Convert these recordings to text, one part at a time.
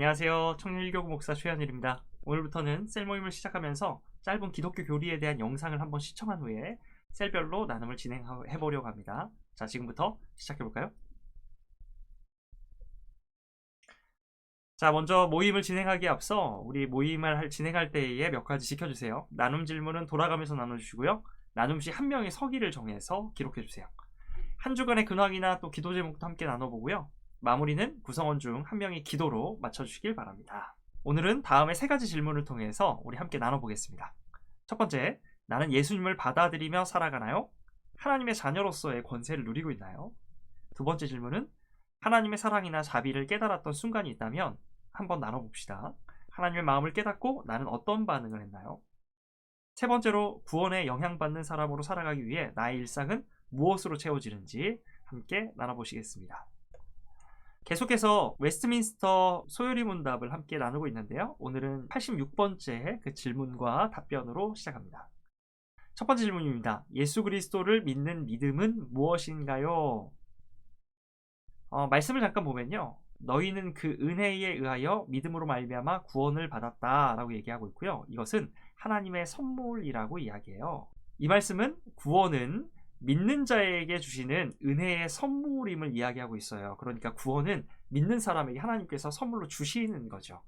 안녕하세요. 청년일교구 목사 최현일입니다. 오늘부터는 셀 모임을 시작하면서 짧은 기독교 교리에 대한 영상을 한번 시청한 후에 셀별로 나눔을 진행해 보려고 합니다. 자, 지금부터 시작해 볼까요? 자, 먼저 모임을 진행하기에 앞서 우리 모임을 진행할 때에 몇 가지 지켜주세요. 나눔 질문은 돌아가면서 나눠주시고요. 나눔 시 한 명의 서기를 정해서 기록해주세요. 한 주간의 근황이나 또 기도 제목도 함께 나눠보고요. 마무리는 구성원 중 한 명의 기도로 마쳐주시길 바랍니다. 오늘은 다음의 세 가지 질문을 통해서 우리 함께 나눠보겠습니다. 첫 번째, 나는 예수님을 받아들이며 살아가나요? 하나님의 자녀로서의 권세를 누리고 있나요? 두 번째 질문은 하나님의 사랑이나 자비를 깨달았던 순간이 있다면 한번 나눠봅시다. 하나님의 마음을 깨닫고 나는 어떤 반응을 했나요? 세 번째로 구원에 영향받는 사람으로 살아가기 위해 나의 일상은 무엇으로 채워지는지 함께 나눠보시겠습니다. 계속해서 웨스트민스터 소요리 문답을 함께 나누고 있는데요. 오늘은 86번째 그 질문과 답변으로 시작합니다. 첫 번째 질문입니다. 예수 그리스도를 믿는 믿음은 무엇인가요? 말씀을 잠깐 보면요. 너희는 그 은혜에 의하여 믿음으로 말미암아 구원을 받았다 라고 얘기하고 있고요. 이것은 하나님의 선물이라고 이야기해요. 이 말씀은 구원은 믿는 자에게 주시는 은혜의 선물임을 이야기하고 있어요. 그러니까 구원은 믿는 사람에게 하나님께서 선물로 주시는 거죠.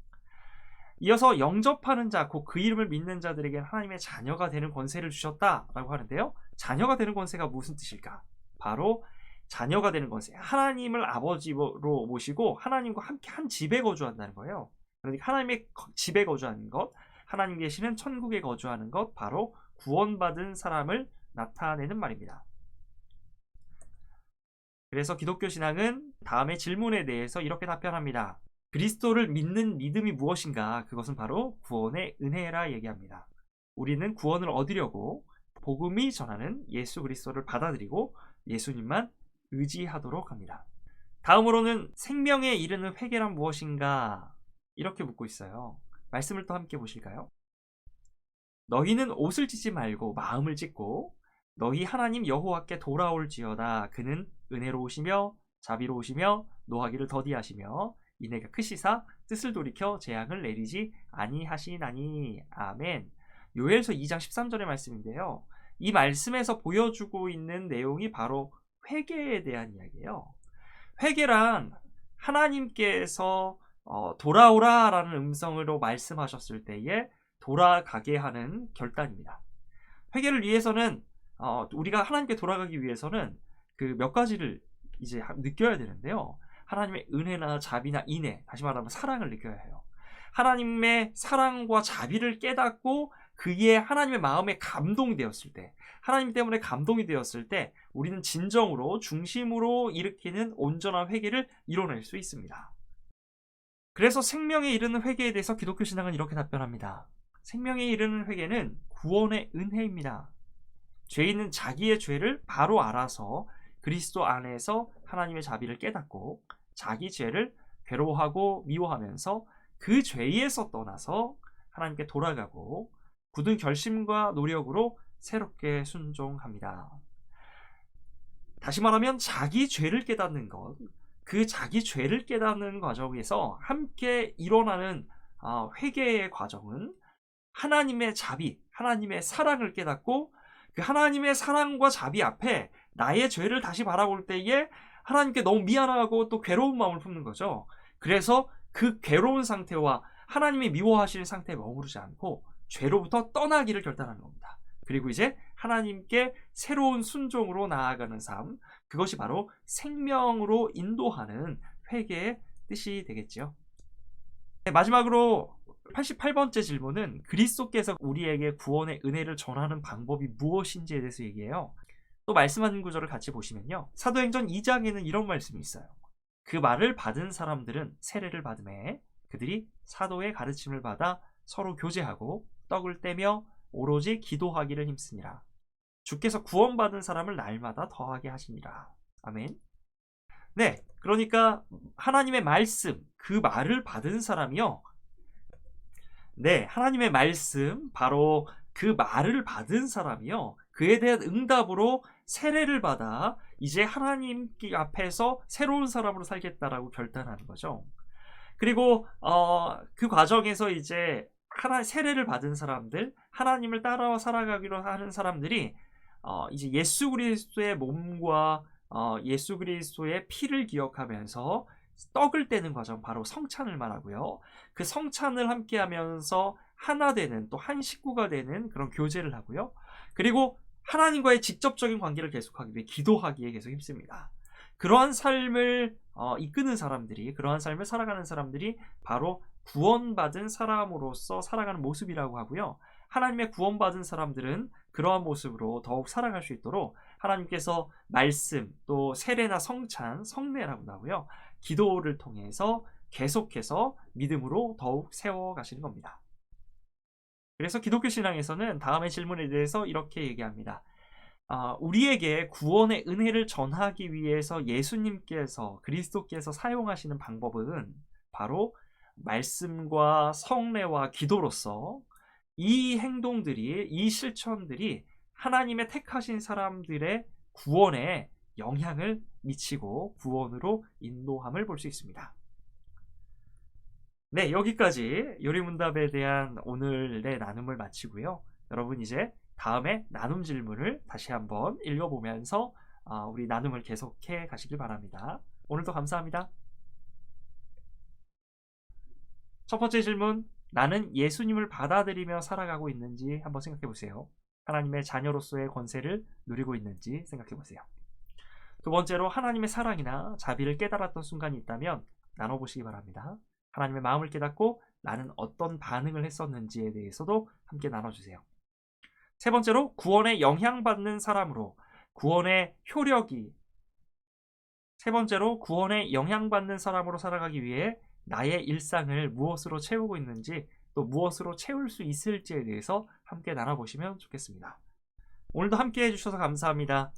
이어서 영접하는 자, 곧 그 이름을 믿는 자들에게 하나님의 자녀가 되는 권세를 주셨다라고 하는데요. 자녀가 되는 권세가 무슨 뜻일까? 바로 자녀가 되는 권세, 하나님을 아버지로 모시고 하나님과 함께 한 집에 거주한다는 거예요. 그러니까 하나님의 집에 거주하는 것, 하나님 계시는 천국에 거주하는 것, 바로 구원받은 사람을 나타내는 말입니다. 그래서 기독교 신앙은 다음의 질문에 대해서 이렇게 답변합니다. 그리스도를 믿는 믿음이 무엇인가? 그것은 바로 구원의 은혜라 얘기합니다. 우리는 구원을 얻으려고 복음이 전하는 예수 그리스도를 받아들이고 예수님만 의지하도록 합니다. 다음으로는 생명에 이르는 회개란 무엇인가? 이렇게 묻고 있어요. 말씀을 또 함께 보실까요? 너희는 옷을 찢지 말고 마음을 찢고 너희 하나님 여호와께 돌아올지어다. 그는 은혜로우시며 자비로우시며 노하기를 더디하시며 인애가 크시사 뜻을 돌이켜 재앙을 내리지 아니하시나니. 아멘. 요엘서 2장 13절의 말씀인데요. 이 말씀에서 보여주고 있는 내용이 바로 회개에 대한 이야기예요. 회개란 하나님께서 돌아오라 라는 음성으로 말씀하셨을 때에 돌아가게 하는 결단입니다. 회개를 위해서는 우리가 하나님께 돌아가기 위해서는 그 몇 가지를 이제 느껴야 되는데요. 하나님의 은혜나 자비나 인애, 다시 말하면 사랑을 느껴야 해요. 하나님의 사랑과 자비를 깨닫고 그의 하나님의 마음에 감동이 되었을 때, 하나님 때문에 감동이 되었을 때 우리는 진정으로 중심으로 일으키는 온전한 회개를 이뤄낼 수 있습니다. 그래서 생명에 이르는 회개에 대해서 기독교 신앙은 이렇게 답변합니다. 생명에 이르는 회개는 구원의 은혜입니다. 죄인은 자기의 죄를 바로 알아서 그리스도 안에서 하나님의 자비를 깨닫고 자기 죄를 괴로워하고 미워하면서 그 죄에서 떠나서 하나님께 돌아가고 굳은 결심과 노력으로 새롭게 순종합니다. 다시 말하면 자기 죄를 깨닫는 것, 그 자기 죄를 깨닫는 과정에서 함께 일어나는 회개의 과정은 하나님의 자비, 하나님의 사랑을 깨닫고 그 하나님의 사랑과 자비 앞에 나의 죄를 다시 바라볼 때에 하나님께 너무 미안하고 또 괴로운 마음을 품는 거죠. 그래서 그 괴로운 상태와 하나님이 미워하시는 상태에 머무르지 않고 죄로부터 떠나기를 결단하는 겁니다. 그리고 이제 하나님께 새로운 순종으로 나아가는 삶, 그것이 바로 생명으로 인도하는 회개의 뜻이 되겠죠. 네, 마지막으로 88번째 질문은 그리스도께서 우리에게 구원의 은혜를 전하는 방법이 무엇인지에 대해서 얘기해요. 또 말씀하는 구절을 같이 보시면요. 사도행전 2장에는 이런 말씀이 있어요. 그 말을 받은 사람들은 세례를 받음에 그들이 사도의 가르침을 받아 서로 교제하고 떡을 떼며 오로지 기도하기를 힘쓰니라. 주께서 구원받은 사람을 날마다 더하게 하시니라. 아멘. 네, 그러니까 하나님의 말씀, 그 말을 받은 사람이요. 네, 하나님의 말씀, 바로 그 말을 받은 사람이요. 그에 대한 응답으로 세례를 받아 이제 하나님 앞에서 새로운 사람으로 살겠다라고 결단하는 거죠. 그리고 그 과정에서 이제 세례를 받은 사람들, 하나님을 따라 살아가기로 하는 사람들이 이제 예수 그리스도의 몸과 예수 그리스도의 피를 기억하면서 떡을 떼는 과정, 바로 성찬을 말하고요. 그 성찬을 함께 하면서 하나 되는, 또 한 식구가 되는 그런 교제를 하고요. 그리고 하나님과의 직접적인 관계를 계속하기 위해 기도하기에 계속 힘씁니다. 그러한 삶을 이끄는 사람들이, 그러한 삶을 살아가는 사람들이 바로 구원받은 사람으로서 살아가는 모습이라고 하고요. 하나님의 구원받은 사람들은 그러한 모습으로 더욱 살아갈 수 있도록 하나님께서 말씀, 또 세례나 성찬, 성례라고 하고요. 기도를 통해서 계속해서 믿음으로 더욱 세워가시는 겁니다. 그래서 기독교 신앙에서는 다음의 질문에 대해서 이렇게 얘기합니다. 우리에게 구원의 은혜를 전하기 위해서 예수님께서, 그리스도께서 사용하시는 방법은 바로 말씀과 성례와 기도로서 이 행동들이, 이 실천들이 하나님의 택하신 사람들의 구원에 영향을 미치고 구원으로 인도함을 볼 수 있습니다. 네, 여기까지 요리문답에 대한 오늘의 나눔을 마치고요. 여러분 이제 다음에 나눔 질문을 다시 한번 읽어보면서 우리 나눔을 계속해 가시길 바랍니다. 오늘도 감사합니다. 첫 번째 질문, 나는 예수님을 받아들이며 살아가고 있는지 한번 생각해 보세요. 하나님의 자녀로서의 권세를 누리고 있는지 생각해 보세요. 두 번째로, 하나님의 사랑이나 자비를 깨달았던 순간이 있다면 나눠보시기 바랍니다. 하나님의 마음을 깨닫고 나는 어떤 반응을 했었는지에 대해서도 함께 나눠주세요. 세 번째로, 구원에 영향받는 사람으로, 세 번째로 구원에 영향받는 사람으로 살아가기 위해 나의 일상을 무엇으로 채우고 있는지, 또 무엇으로 채울 수 있을지에 대해서 함께 나눠보시면 좋겠습니다. 오늘도 함께 해주셔서 감사합니다.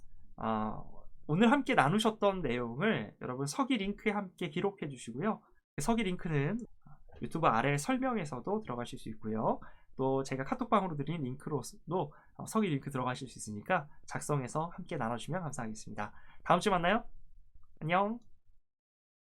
오늘 함께 나누셨던 내용을 여러분 서기 링크에 함께 기록해 주시고요. 서기 링크는 유튜브 아래 설명에서도 들어가실 수 있고요. 또 제가 카톡방으로 드린 링크로도 서기 링크 들어가실 수 있으니까 작성해서 함께 나눠주시면 감사하겠습니다. 다음 주에 만나요. 안녕.